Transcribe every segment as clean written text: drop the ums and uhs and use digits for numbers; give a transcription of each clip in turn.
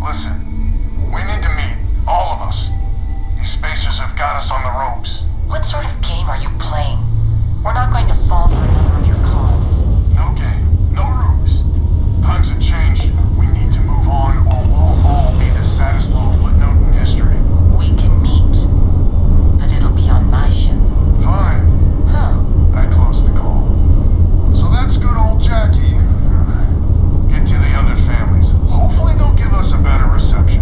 Listen, we need to meet, all of us. These spacers have got us on the ropes. What sort of game are you playing? We're not going to fall for another of your cons. No game, no ruse. Times have changed. We need to move on, or we'll all be the saddest little footnote in history. We can meet, but it'll be on my ship. Fine. Huh. I closed the call. So that's good old Jackie. Get to the other families. Hopefully they'll give us a better reception.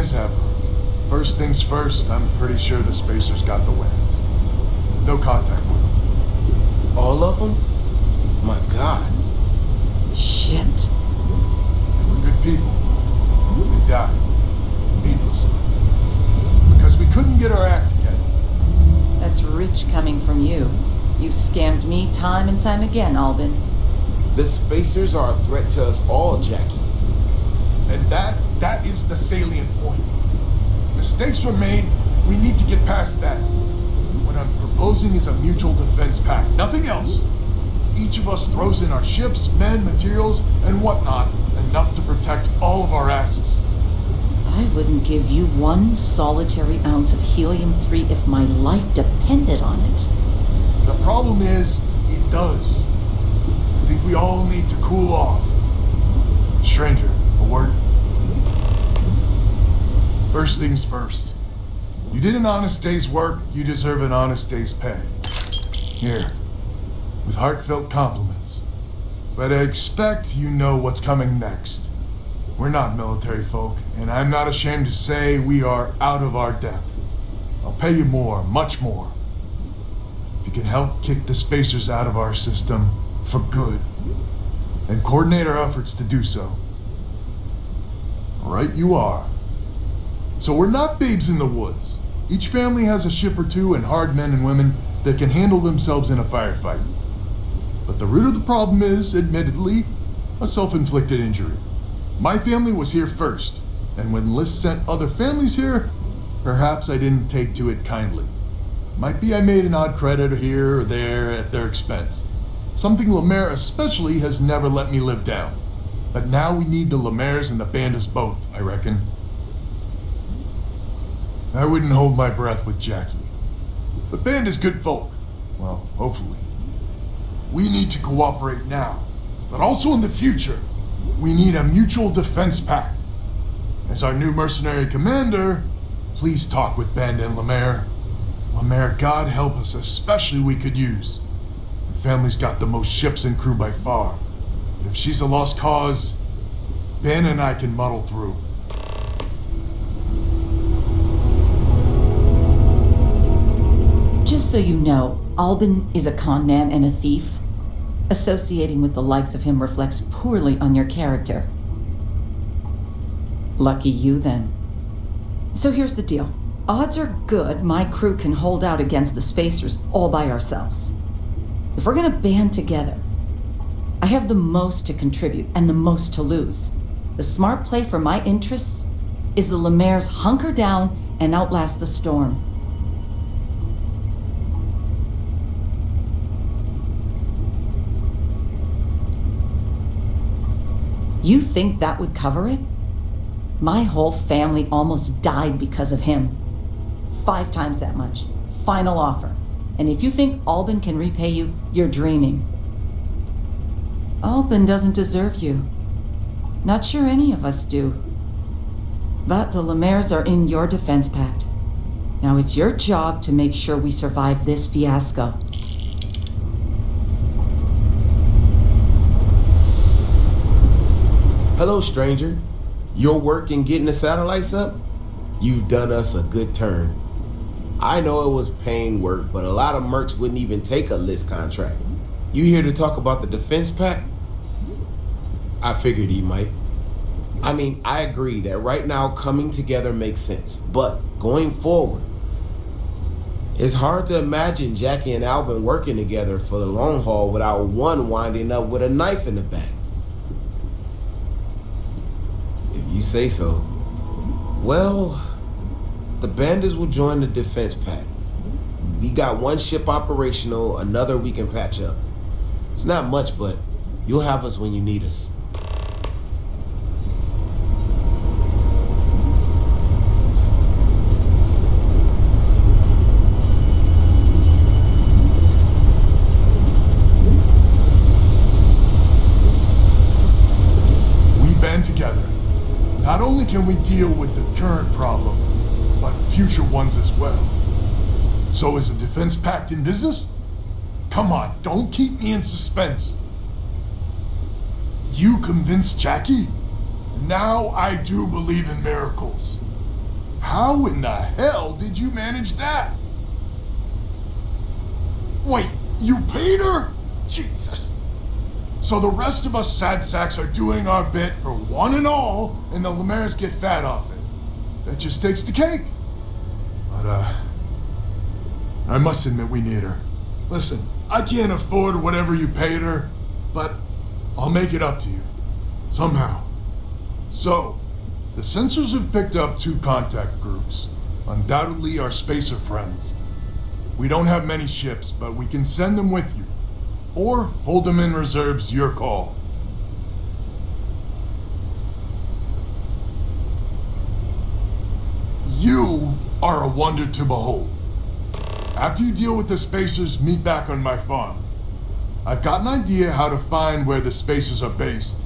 as ever. First things first, I'm pretty sure the Spacers got the wins. No contact with them. All of them? My God. Shit. They were good people. They died. Needlessly. Because we couldn't get our act together. That's rich coming from you. You've scammed me time and time again, Albin. The Spacers are a threat to us all, Jackie. And that is the salient point. Mistakes were made. We need to get past that. What I'm proposing is a mutual defense pact. Nothing else. Each of us throws in our ships, men, materials, and whatnot, enough to protect all of our asses. I wouldn't give you one solitary ounce of helium-3 if my life depended on it. The problem is, it does. I think we all need to cool off. Stranger, a word? First things first. You did an honest day's work, you deserve an honest day's pay. Here, with heartfelt compliments. But I expect you know what's coming next. We're not military folk, and I'm not ashamed to say we are out of our depth. I'll pay you more, much more. If you can help kick the Spacers out of our system for good, and coordinate our efforts to do so. Right you are. So we're not babes in the woods. Each family has a ship or two and hard men and women that can handle themselves in a firefight. But the root of the problem is, admittedly, a self-inflicted injury. My family was here first, and when List sent other families here, perhaps I didn't take to it kindly. Might be I made an odd credit here or there at their expense. Something Lemaire especially has never let me live down. But now we need the Lemaires and the Bandits both, I reckon. I wouldn't hold my breath with Jackie. But Band is good folk. Well, hopefully. We need to cooperate now, but also in the future. We need a mutual defense pact. As our new mercenary commander, please talk with Band and Lemaire. Lemaire, God help us, especially we could use. Her family's got the most ships and crew by far. But if she's a lost cause, Ben and I can muddle through. Just so you know, Albin is a con man and a thief. Associating with the likes of him reflects poorly on your character. Lucky you, then. So here's the deal. Odds are good my crew can hold out against the Spacers all by ourselves. If we're gonna band together, I have the most to contribute and the most to lose. The smart play for my interests is the Lemaire's hunker down and outlast the storm. You think that would cover it? My whole family almost died because of him. 5 times that much. Final offer. And if you think Albin can repay you, you're dreaming. Albin doesn't deserve you. Not sure any of us do. But the Lemaires are in your defense pact. Now it's your job to make sure we survive this fiasco. Hello, stranger. Your work in getting the satellites up? You've done us a good turn. I know it was paying work, but a lot of mercs wouldn't even take a list contract. You here to talk about the defense pact? I figured he might. I mean, I agree that right now coming together makes sense, but going forward, it's hard to imagine Jackie and Albin working together for the long haul without one winding up with a knife in the back. If you say so. Well, the Bandits will join the defense pact. We got one ship operational, another we can patch up. It's not much, but you'll have us when you need us. We band together. Not only can we deal with the current problem, but future ones as well. So is a defense pact in business? Come on, don't keep me in suspense. You convinced Jackie? Now I do believe in miracles. How in the hell did you manage that? Wait, you paid her? Jesus. So the rest of us sad sacks are doing our bit for one and all, and the Lemaires get fat off it. That just takes the cake. But, I must admit we need her. Listen, I can't afford whatever you paid her, but I'll make it up to you. Somehow. So, the sensors have picked up 2 contact groups. Undoubtedly our spacer friends. We don't have many ships, but we can send them with you. Or hold them in reserves, your call. You are a wonder to behold. After you deal with the spacers, meet back on my farm. I've got an idea how to find where the spacers are based,